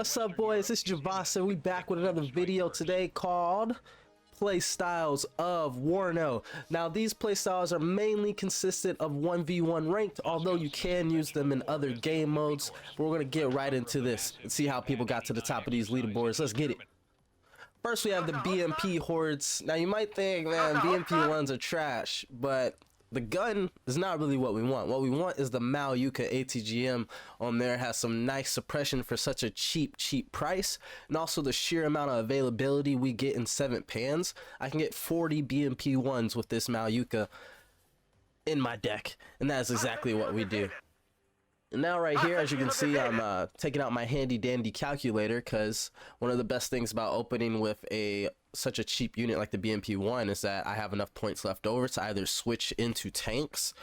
What's up, boys? It's Javasa. We back with another video today called Playstyles of Warno. Now, these playstyles are mainly consisted of 1v1 ranked, although you can use them in other game modes. But we're gonna get right into this and see how people got to the top of these leaderboards. Let's get it. First, we have the BMP hordes. Now, you might think, man, BMP ones are trash, but the gun is not really what we want. What we want is the Malyuka ATGM on there. Has some nice suppression for such a cheap price, and also the sheer amount of availability we get in 7th pans. I can get 40 BMP ones with this Malyuka in my deck, and that is exactly what we do. And now right here, as you can see, I'm taking out my handy dandy calculator, because one of the best things about opening with such a cheap unit like the BMP1 is that I have enough points left over to either switch into tanks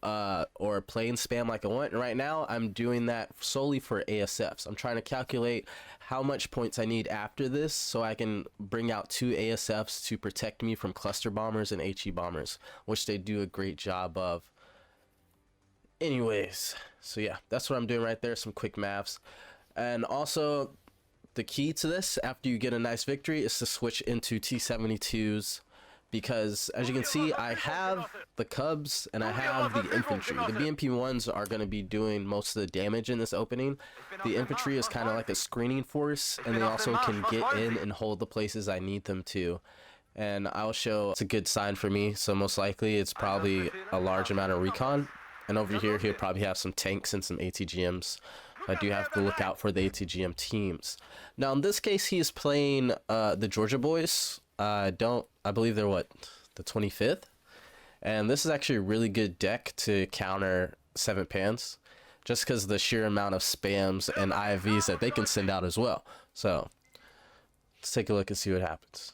or plane spam like I want. And right now I'm doing that solely for ASFs. I'm trying to calculate how much points I need after this so I can bring out 2 ASFs to protect me from cluster bombers and HE bombers, which they do a great job of. Anyways, so yeah, that's what I'm doing right there, some quick maths. And also, the key to this, after you get a nice victory, is to switch into T-72s, because as you can see, I have the Cubs and I have the infantry. The BMP-1s are going to be doing most of the damage in this opening. The infantry is kind of like a screening force, and they also can get in and hold the places I need them to. And I'll show it's a good sign for me, so most likely it's probably a large amount of recon. And over here, he'll probably have some tanks and some ATGMs. I do have to look out for the ATGM teams. Now, in this case, he is playing the Georgia boys. I believe they're what, the 25th? And this is actually a really good deck to counter 7th pans, just because of the sheer amount of spams and IFVs that they can send out as well. So, let's take a look and see what happens.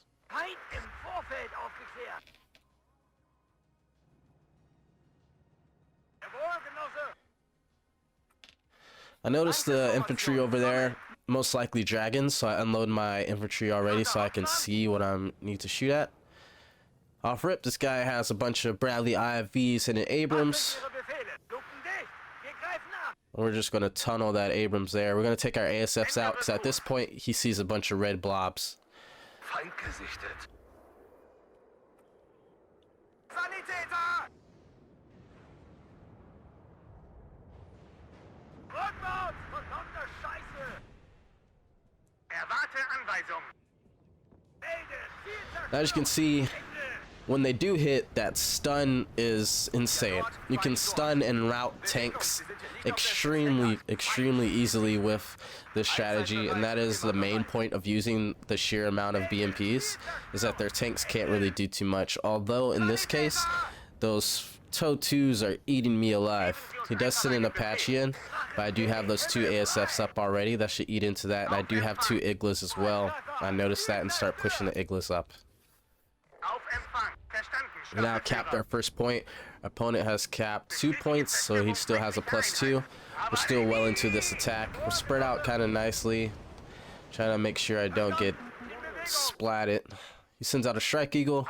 I noticed the infantry over there, most likely dragons, so I unload my infantry already so I can see what I need to shoot at. Off rip, this guy has a bunch of Bradley IFVs and an Abrams. We're just going to tunnel that Abrams there. We're going to take our ASFs out, because at this point, he sees a bunch of red blobs. Now, as you can see, when they do hit, that stun is insane. You can stun and route tanks extremely easily with this strategy, and that is the main point of using the sheer amount of BMPs, is that their tanks can't really do too much. Although in this case, those TOW 2s are eating me alive. He does send an Apache in, but I do have those 2 ASFs up already. That should eat into that, and I do have 2 Iglas as well. I noticed that and start pushing the Iglas up. We now capped our first point. Our opponent has capped 2 points, so he still has a +2. We're still well into this attack. We're spread out kind of nicely, trying to make sure I don't get splatted. He sends out a Strike Eagle.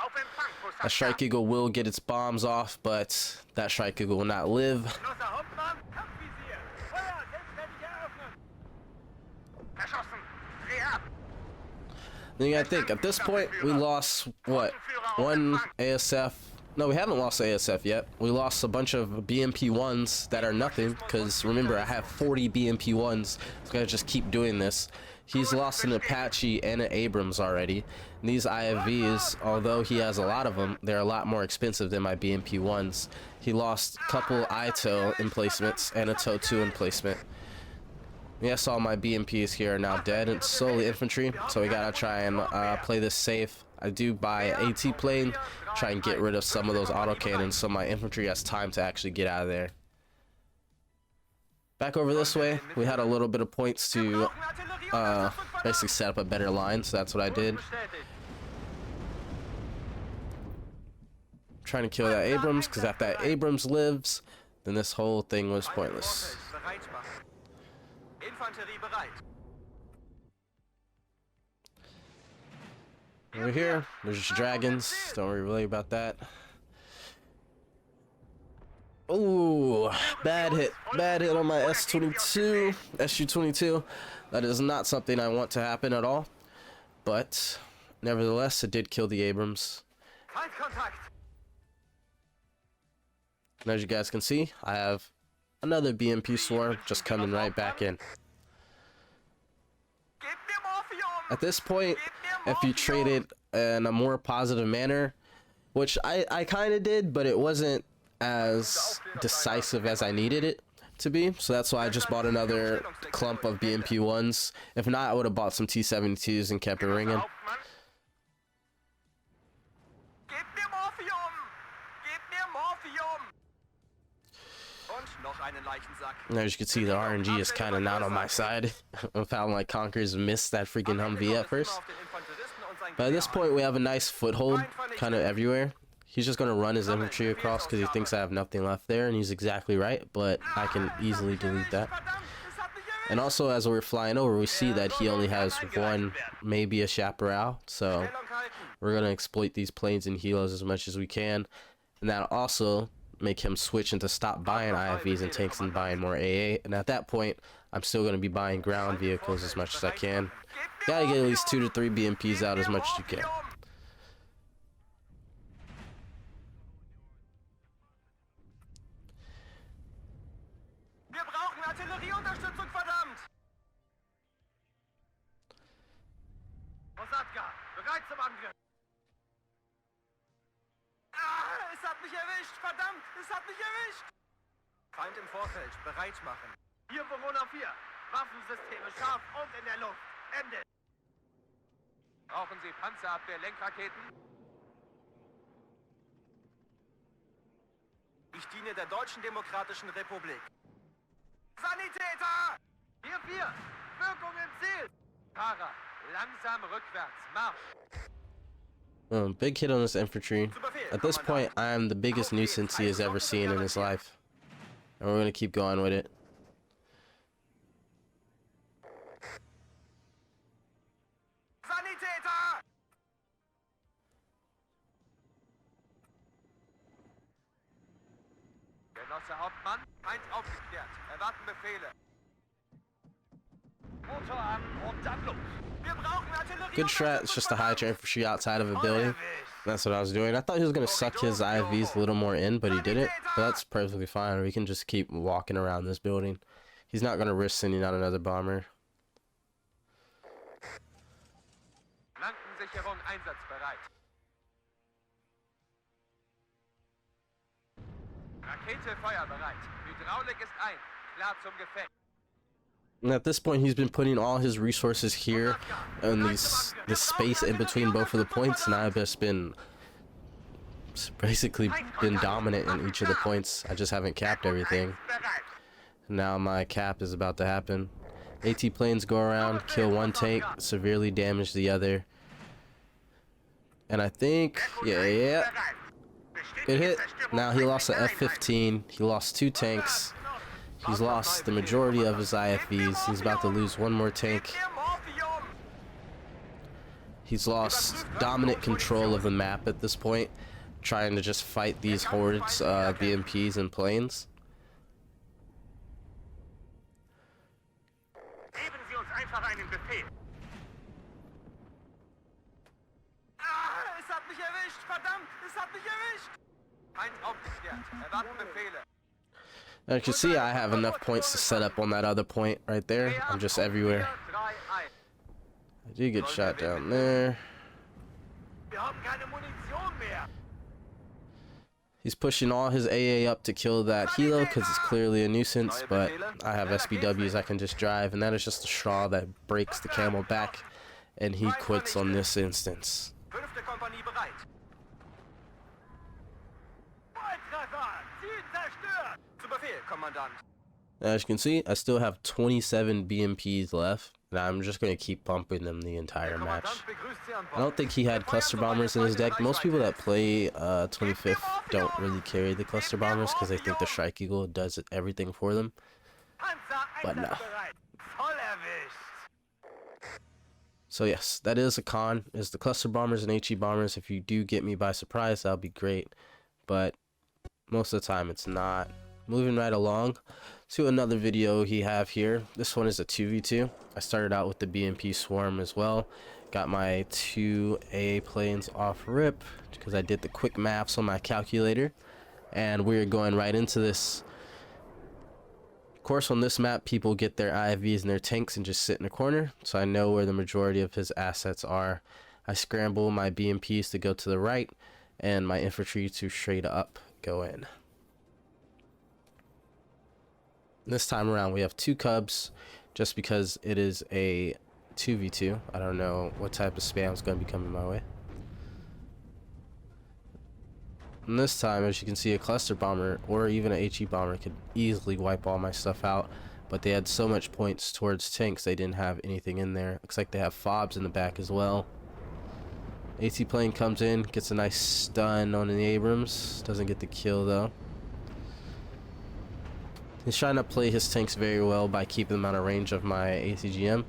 A Strike Eagle will get its bombs off, but that Strike Eagle will not live. Then you gotta think, at this point, we lost, what, 1 ASF? No, we haven't lost ASF yet. We lost a bunch of BMP-1s that are nothing, because remember, I have 40 BMP-1s, so I gotta just keep doing this. He's lost an Apache and an Abrams already. And these IFVs, although he has a lot of them, they're a lot more expensive than my BMP-1s. He lost a couple ITO emplacements and a TOW 2 emplacement. Yes, all my BMPs here are now dead. It's solely infantry, so we gotta try and play this safe. I do buy an AT plane, try and get rid of some of those autocannons so my infantry has time to actually get out of there. Back over this way, we had a little bit of points to basically set up a better line, so that's what I did. Trying to kill that Abrams, because if that Abrams lives, then this whole thing was pointless. Over here, there's just dragons. Don't worry really about that. Ooh, bad hit on my S22, SU-22. That is not something I want to happen at all, but nevertheless, it did kill the Abrams. And as you guys can see, I have another BMP swarm just coming right back in. At this point, if you trade it in a more positive manner, which I kind of did, but it wasn't as decisive as I needed it to be, so that's why I just bought another clump of BMP 1s. If not, I would have bought some T-72s and kept it ringing. And as you can see, the RNG is kind of not on my side. I found like Conkers missed that freaking Humvee at first, but at this point we have a nice foothold kind of everywhere. He's just going to run his infantry across because he thinks I have nothing left there, and he's exactly right, but I can easily delete that. And also, as we're flying over, we see that he only has one, maybe a chaparral, so we're going to exploit these planes and helos as much as we can, and that'll also make him switch into stop buying IFVs and tanks and buying more AA, and at that point, I'm still going to be buying ground vehicles as much as I can. Gotta get at least 2 to 3 BMPs out as much as you can. Feind im Vorfeld, bereit machen. Hier Bewohner 4, Waffensysteme scharf und in der Luft. Ende. Brauchen Sie Panzerabwehr-Lenkraketen? Ich diene der Deutschen Demokratischen Republik. Sanitäter! Hier 4, Wirkung im Ziel. Fahrer, langsam rückwärts, Marsch. Big hit on this infantry. At this point, I am the biggest nuisance he has ever seen in his life. And we're going to keep going with it. Sanitäter! Genosse Hauptmann, Feind aufgeklärt. Erwarten Befehle. Motor an und dann los. Wir brauchen Artillerie. Good strat, it's just to hide your infantry outside of a building. That's what I was doing. I thought he was going to suck his IFVs a little more in, but he didn't. But that's perfectly fine. We can just keep walking around this building. He's not going to risk sending out another bomber. Flankensicherung einsatzbereit. Rakete feuerbereit. Hydraulik ist ein. Klar zum Gefecht. And at this point, he's been putting all his resources here and this space in between both of the points, and I've just been basically dominant in each of the points. I just haven't capped everything. Now my cap is about to happen. AT planes go around, kill one tank, severely damage the other. And I think, yeah. Good hit. Now he lost the F-15. He lost 2 tanks. He's lost the majority of his IFVs. He's about to lose one more tank. He's lost dominant control of the map at this point, trying to just fight these hordes, BMPs and planes. As you can see, I have enough points to set up on that other point right there. I'm just everywhere. I do get shot down there. He's pushing all his AA up to kill that helo because it's clearly a nuisance, but I have SBWs I can just drive, and that is just a straw that breaks the camel back, and he quits on this instance. As you can see, I still have 27 BMPs left, and I'm just going to keep pumping them the entire match. I don't think he had cluster bombers in his deck. Most people that play 25th don't really carry the cluster bombers because they think the Strike Eagle does everything for them. But no. So yes, that is a con, is the cluster bombers and HE bombers. If you do get me by surprise, that'll be great. But most of the time it's not. moving right along to another video he have here. This one is a 2v2. I started out with the BMP swarm as well. Got my 2A planes off rip because I did the quick maths on my calculator, and we're going right into this. Of course, on this map, people get their IFVs and their tanks and just sit in a corner, so I know where the majority of his assets are. I scramble my BMPs to go to the right and my infantry to straight up go in. This time around we have 2 cubs just because it is a 2v2. I don't know what type of spam is going to be coming my way. And this time, as you can see, a cluster bomber or even a HE bomber could easily wipe all my stuff out, but they had so much points towards tanks they didn't have anything in there. Looks like they have fobs in the back as well. AT plane comes in, gets a nice stun on the Abrams, doesn't get the kill though. He's trying to play his tanks very well by keeping them out of range of my ATGM.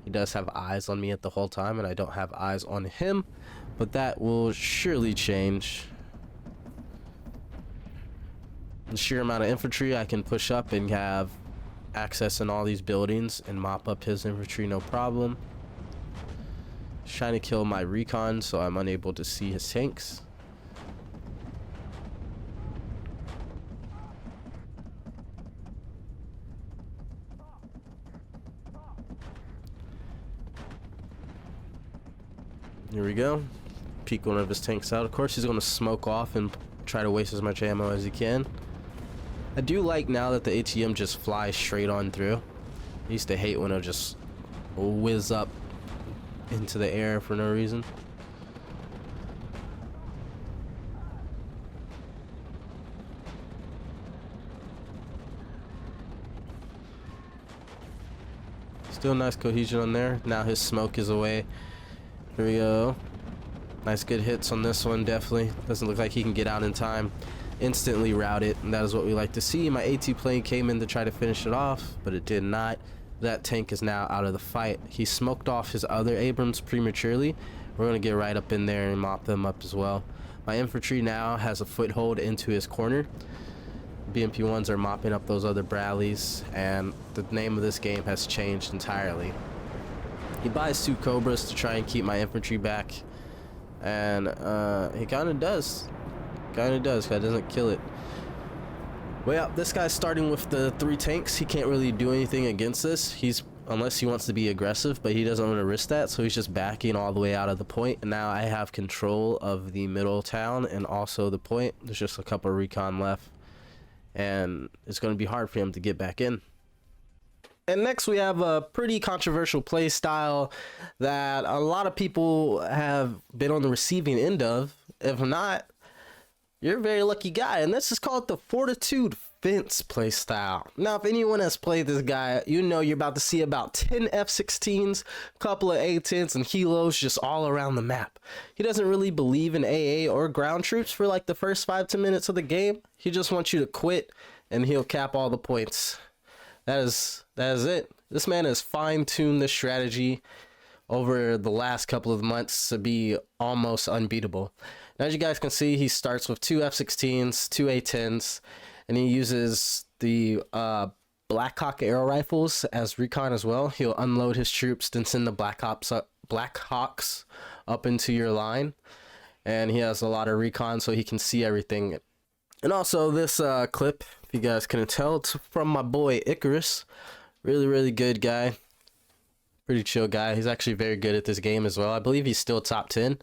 He does have eyes on me at the whole time, and I don't have eyes on him, but that will surely change. The sheer amount of infantry I can push up and have access in all these buildings and mop up his infantry no problem. He's trying to kill my recon, so I'm unable to see his tanks. Here we go. Peek one of his tanks out. Of course, he's going to smoke off and try to waste as much ammo as he can. I do like now that the ATM just flies straight on through. I used to hate when it would just whiz up into the air for no reason. Still nice cohesion on there. Now his smoke is away. Here we go. Nice good hits on this one, definitely. Doesn't look like he can get out in time. Instantly route it, and that is what we like to see. My AT plane came in to try to finish it off, but it did not. That tank is now out of the fight. He smoked off his other Abrams prematurely. We're going to get right up in there and mop them up as well. My infantry now has a foothold into his corner. BMP-1s are mopping up those other Bradleys, and the name of this game has changed entirely. He buys 2 Cobras to try and keep my infantry back, and he kind of does. Because it doesn't kill it. Well, this guy's starting with the 3 tanks. He can't really do anything against this. Unless he wants to be aggressive, but he doesn't want to risk that, so he's just backing all the way out of the point. And now I have control of the middle town and also the point. There's just a couple of recon left, and it's going to be hard for him to get back in. And next we have a pretty controversial play style that a lot of people have been on the receiving end of. If not, you're a very lucky guy, and this is called the Fortitude fence playstyle. Now, if anyone has played this guy, you know you're about to see about 10 F-16s, a couple of A-10s, and helos just all around the map. He doesn't really believe in AA or ground troops for like the first 5-10 minutes of the game. He just wants you to quit, and he'll cap all the points. That is it. This man has fine-tuned this strategy over the last couple of months to be almost unbeatable. Now, as you guys can see, he starts with 2 F-16s, 2 A-10s, and he uses the Black Hawk arrow rifles as recon as well. He'll unload his troops, then send the Black Hawks up into your line, and he has a lot of recon so he can see everything. And also this clip, if you guys couldn't tell, it's from my boy Icarus. Really good guy. Pretty chill guy. He's actually very good at this game as well. I believe he's still top 10.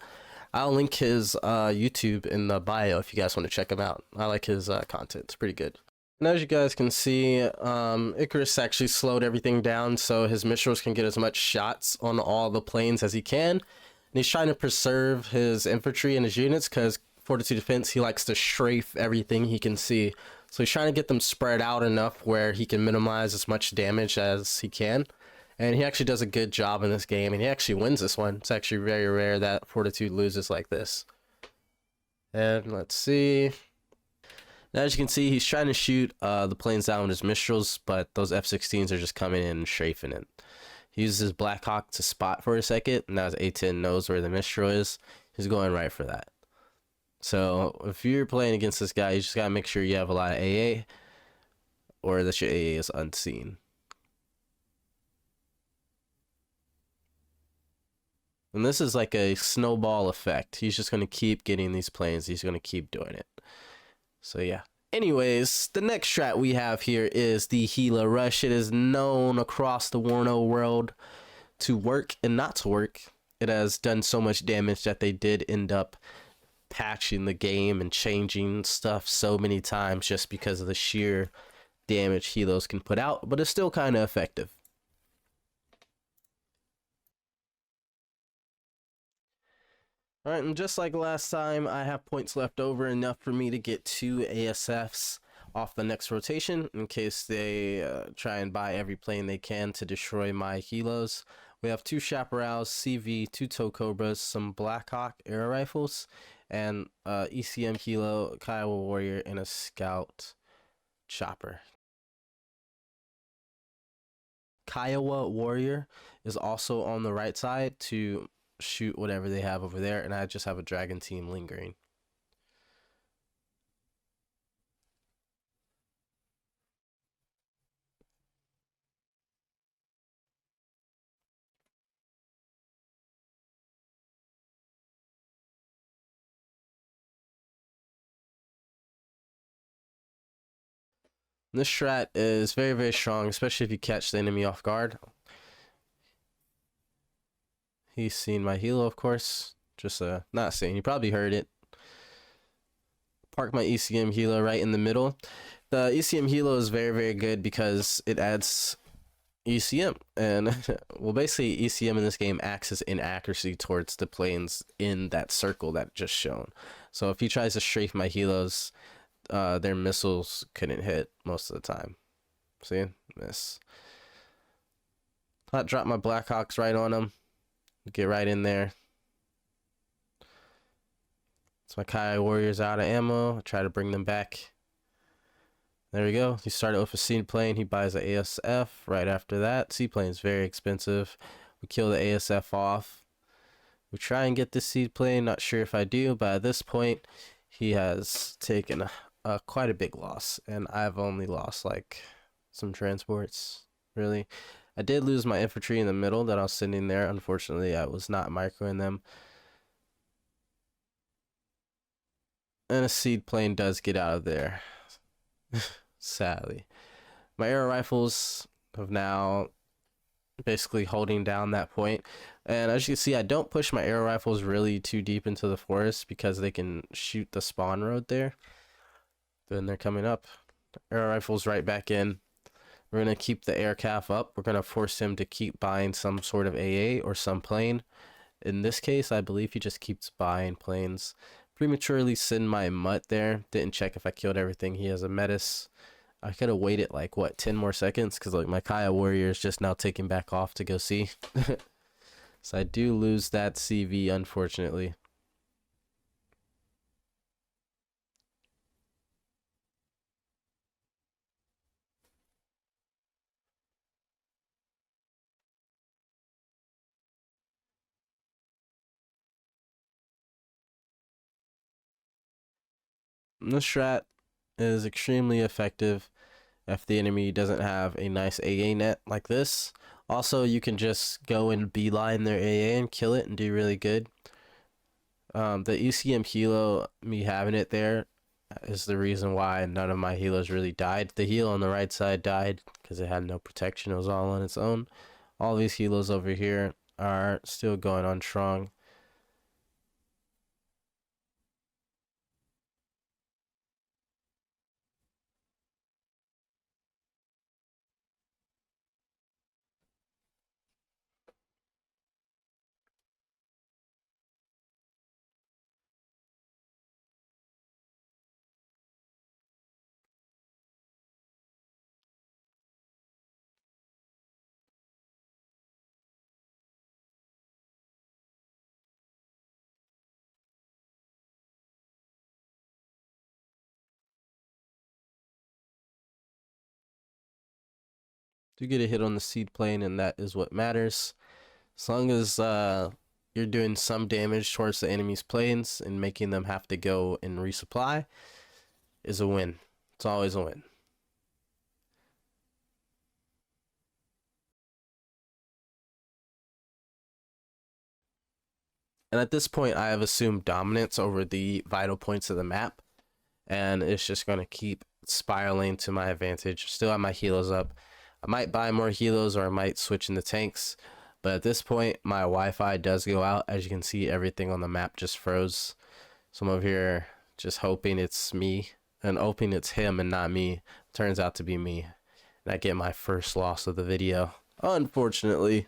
I'll link his YouTube in the bio if you guys want to check him out. I like his content. It's pretty good. And as you guys can see, Icarus actually slowed everything down so his Mistrals can get as much shots on all the planes as he can. And he's trying to preserve his infantry and his units because Fortitude Defense, he likes to strafe everything he can see. So he's trying to get them spread out enough where he can minimize as much damage as he can. And he actually does a good job in this game, and he actually wins this one. It's actually very rare that Fortitude loses like this. And let's see. Now, as you can see, he's trying to shoot the planes down with his Mistrals, but those F-16s are just coming in and strafing it. He uses his Black Hawk to spot for a second, and now his A-10 knows where the Mistral is. He's going right for that. So if you're playing against this guy, you just gotta make sure you have a lot of AA. or that your AA is unseen. And this is like a snowball effect. He's just going to keep getting these planes. He's going to keep doing it. So yeah. Anyways, the next strat we have here is the Gila Rush. It is known across the Warno world to work and not to work. It has done so much damage that they did end up patching the game and changing stuff so many times just because of the sheer damage Hilos can put out, but it's still kind of effective. Alright, and just like last time, I have points left over, enough for me to get 2 ASFs off the next rotation in case they try and buy every plane they can to destroy my Hilos. We have 2 Chaparrals, CV, 2 Tow Cobras, some Blackhawk air rifles, and ECM Hilo, Kiowa Warrior, and a Scout Chopper. Kiowa Warrior is also on the right side to shoot whatever they have over there, and I just have a Dragon team lingering. This strat is very, very strong, especially if you catch the enemy off guard. He's seen my Hilo, of course. Just not saying, you probably heard it. Park my ECM Hilo right in the middle. The ECM Hilo is very, very good because it adds ECM, and well, basically ECM in this game acts as inaccuracy towards the planes in that circle that just shown. So if he tries to strafe my Hilos, their missiles couldn't hit most of the time. See? Miss. Hot drop my Blackhawks right on them. Get right in there. So my Kiowa Warriors out of ammo. I try to bring them back. There we go. He started with a seaplane. He buys an ASF right after that. Seaplane is very expensive. We kill the ASF off. We try and get this seaplane. Not sure if I do, but at this point, he has taken quite a big loss, and I've only lost like some transports. Really, I did lose my infantry in the middle that I was sending there. Unfortunately, I was not microing them. And a seed plane does get out of there. Sadly. My air rifles have now basically holding down that point. And as you can see, I don't push my air rifles really too deep into the forest because they can shoot the spawn road there. Then they're coming up. Air rifles right back in. We're going to keep the air calf up. We're going to force him to keep buying some sort of AA or some plane. In this case, I believe he just keeps buying planes. Prematurely send my mutt there. Didn't check if I killed everything. He has a Metis. I could have waited like, what, 10 more seconds? Because like my Kaya Warrior is just now taking back off to go see. So I do lose that CV, unfortunately. This strat is extremely effective if the enemy doesn't have a nice AA net like this. Also, you can just go and beeline their AA and kill it and do really good. The ECM Hilo, me having it there, is the reason why none of my Hilos really died. The Hilo on the right side died because it had no protection. It was all on its own. All these Hilos over here are still going on strong. Do get a hit on the seed plane, and that is what matters. As long as you're doing some damage towards the enemy's planes and making them have to go and resupply, is a win. It's always a win. And at this point, I have assumed dominance over the vital points of the map, and it's just going to keep spiraling to my advantage. Still have my helos up. I might buy more helos, or I might switch into tanks, but at this point my Wi-Fi does go out. As you can see, everything on the map just froze. So I'm over here just hoping it's me, and hoping it's him and not me. Turns out to be me, and I get my first loss of the video, unfortunately.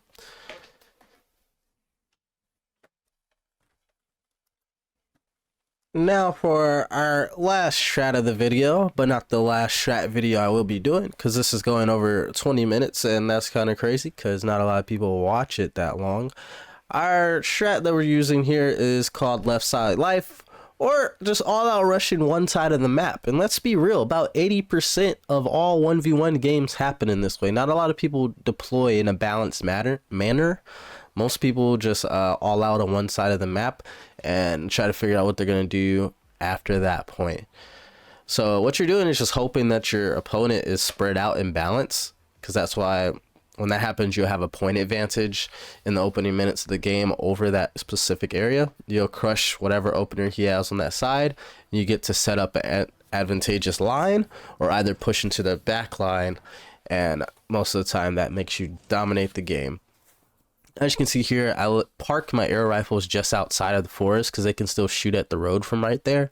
Now for our last strat of the video, but not the last strat video I will be doing, because this is going over 20 minutes, and that's kind of crazy because not a lot of people watch it that long. Our strat that we're using here is called left side life, or just all out rushing one side of the map. And let's be real, about 80% of all 1v1 games happen in this way. Not a lot of people deploy in a balanced manner. Most people just all out on one side of the map and try to figure out what they're going to do after that point. So what you're doing is just hoping that your opponent is spread out in balance, because that's why when that happens, you'll have a point advantage in the opening minutes of the game over that specific area. You'll crush whatever opener he has on that side. You get to set up an advantageous line, or either push into the back line, and most of the time that makes you dominate the game. As you can see here, I park my arrow rifles just outside of the forest because they can still shoot at the road from right there.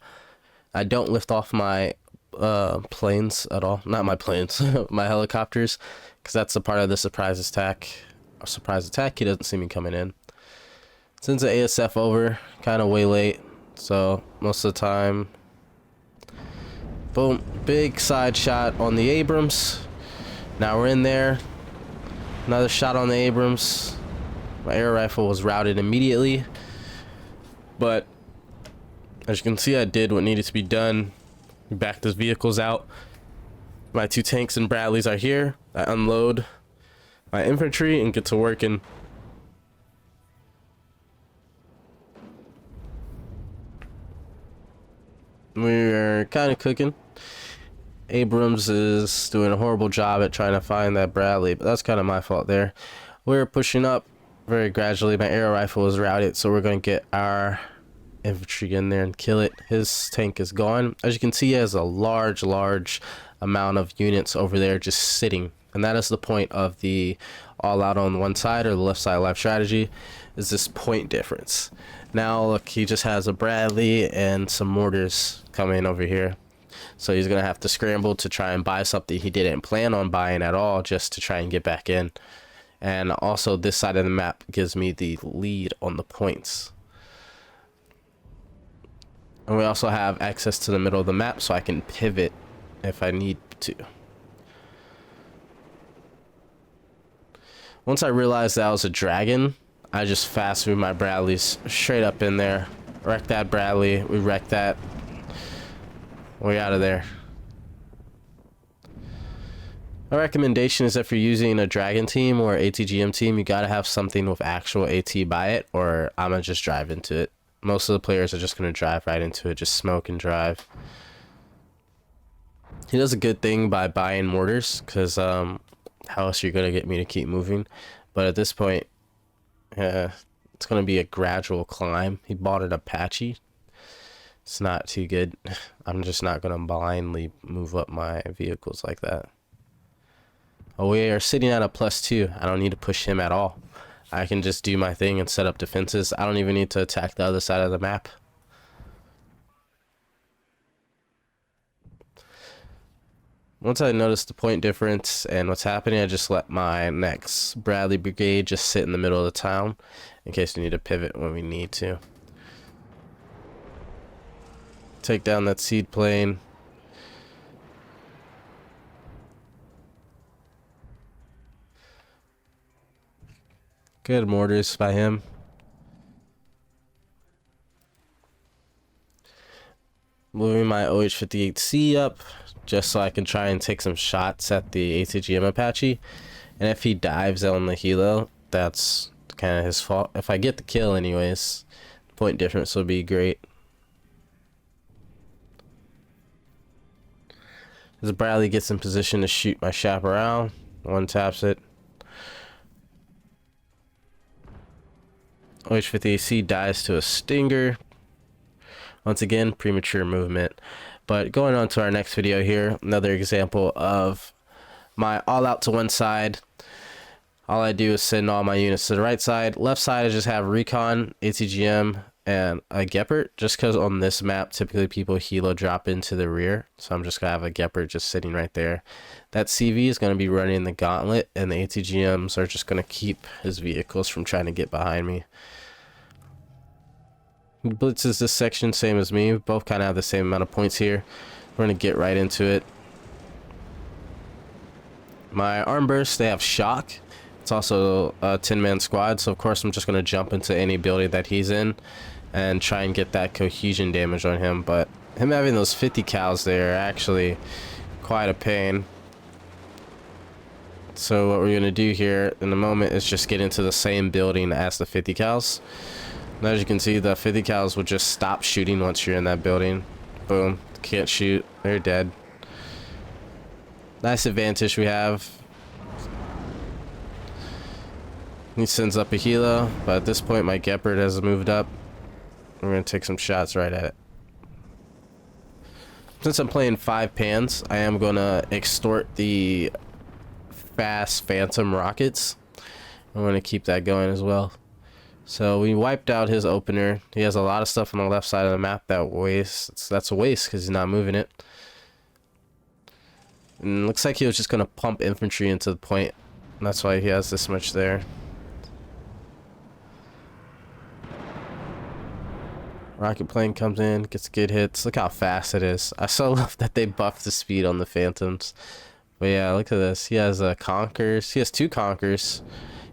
I don't lift off my planes at all. Not my planes, my helicopters, because that's a part of the surprise attack. He doesn't see me coming in. Sends the ASF over, kind of way late, so most of the time, boom, big side shot on the Abrams. Now we're in there. Another shot on the Abrams. My air rifle was routed immediately, but as you can see, I did what needed to be done. Backed those vehicles out. My two tanks and Bradleys are here. I unload my infantry and get to working. We're kind of cooking. Abrams is doing a horrible job at trying to find that Bradley, but that's kind of my fault there. We're pushing up very gradually. My arrow rifle is routed, so we're going to get our infantry in there and kill it. His tank is gone. As you can see, he has a large amount of units over there just sitting, and that is the point of the all out on one side or the left side life strategy, is this point difference. Now look, he just has a Bradley and some mortars coming over here, so he's gonna have to scramble to try and buy something he didn't plan on buying at all, just to try and get back in. And also, this side of the map gives me the lead on the points. And we also have access to the middle of the map, so I can pivot if I need to. Once I realized that was a dragon, I just fast moved my Bradleys straight up in there. Wreck that Bradley. We wrecked that. We're out of there. My recommendation is, if you're using a dragon team or ATGM team, you gotta have something with actual AT by it, or I'm gonna just drive into it. Most of the players are just gonna drive right into it, just smoke and drive. He does a good thing by buying mortars, because how else are you gonna get me to keep moving? But at this point, it's gonna be a gradual climb. He bought an Apache. It's not too good. I'm just not gonna blindly move up my vehicles like that. Oh, we are sitting at a +2. I don't need to push him at all. I can just do my thing and set up defenses. I don't even need to attack the other side of the map. Once I notice the point difference and what's happening, I just let my next Bradley brigade just sit in the middle of the town in case we need to pivot when we need to. Take down that seed plane. Good mortars by him. Moving my OH-58C up just so I can try and take some shots at the ATGM Apache. And if he dives on the helo, that's kind of his fault. If I get the kill anyways, the point difference will be great. As Bradley gets in position to shoot my chaparral, one taps it. OH-50AC dies to a stinger. Once again, premature movement. But going on to our next video here, another example of my all out to one side. All I do is send all my units to the right side. Left side, I just have recon, ATGM, and a Gepard, just because on this map, typically people helo drop into the rear. So I'm just going to have a Gepard just sitting right there. That CV is going to be running the gauntlet, and the ATGMs are just going to keep his vehicles from trying to get behind me. He blitzes this section, same as me. We both kind of have the same amount of points here. We're going to get right into it. My arm bursts, they have shock. It's also a 10-man squad, so of course I'm just going to jump into any building that he's in and try and get that cohesion damage on him. But him having those 50 cals there are actually quite a pain. So what we're going to do here in a moment is just get into the same building as the 50 cals. And as you can see, the 50 cals will just stop shooting once you're in that building. Boom, can't shoot, they're dead. Nice advantage we have. He sends up a helo, but at this point my Gepard has moved up. We're going to take some shots right at it. Since I'm playing 5 pans, I am going to extort the fast phantom rockets. I'm going to keep that going as well. So we wiped out his opener. He has a lot of stuff on the left side of the map that wastes. That's a waste because he's not moving it. And it looks like he was just going to pump infantry into the point. And that's why he has this much there. Rocket plane comes in, gets good hits. Look how fast it is. I so love that they buffed the speed on the Phantoms. But yeah, look at this. He has a Conkers. He has 2 Conkers.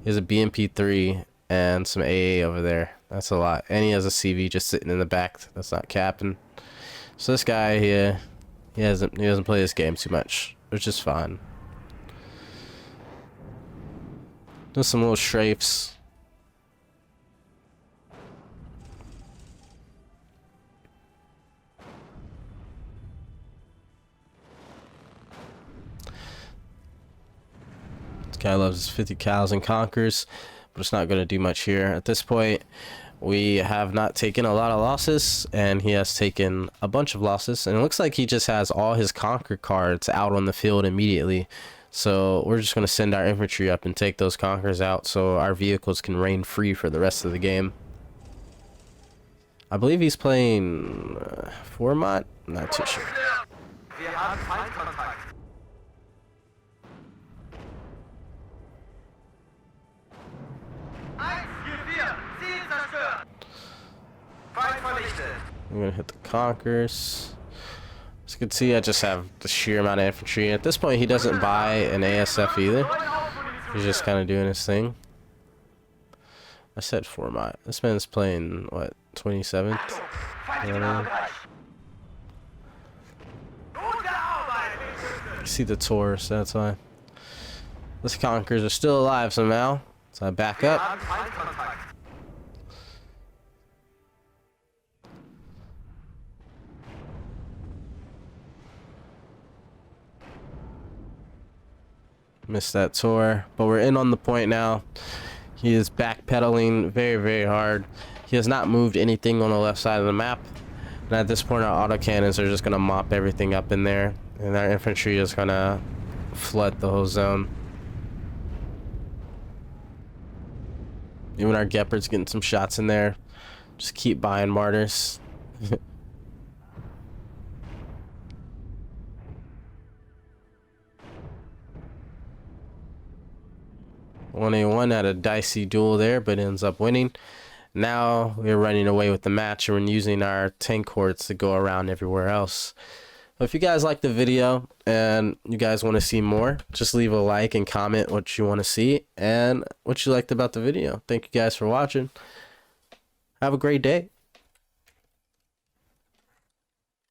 He has a BMP-3 and some AA over there. That's a lot. And he has a CV just sitting in the back. That's not capping. So this guy here, he doesn't play this game too much, which is fine. There's some little strafes. Guy loves his 50 cals and Conkers, but it's not going to do much here. At this point, we have not taken a lot of losses, and he has taken a bunch of losses. And it looks like he just has all his Conquer cards out on the field immediately. So we're just going to send our infantry up and take those Conquers out so our vehicles can reign free for the rest of the game. I believe he's playing Format. I'm not too sure. I'm gonna hit the Conkers. As you can see, I just have the sheer amount of infantry. At this point, he doesn't buy an ASF either. He's just kind of doing his thing. I said Format. This man's playing, what, 27th? You see the Taurus, that's why. These Conkers are still alive somehow. So I back up. Missed that tour, but we're in on the point now. He is backpedaling very, very hard. He has not moved anything on the left side of the map. And at this point, our autocannons are just going to mop everything up in there. And our infantry is going to flood the whole zone. Even our Gepard's getting some shots in there. Just keep buying martyrs. 1v1 had a dicey duel there, but ends up winning. Now we're running away with the match, and we're using our tank hordes to go around everywhere else. If you guys like the video and you guys want to see more, just leave a like and comment what you want to see and what you liked about the video. Thank you guys for watching. Have a great day.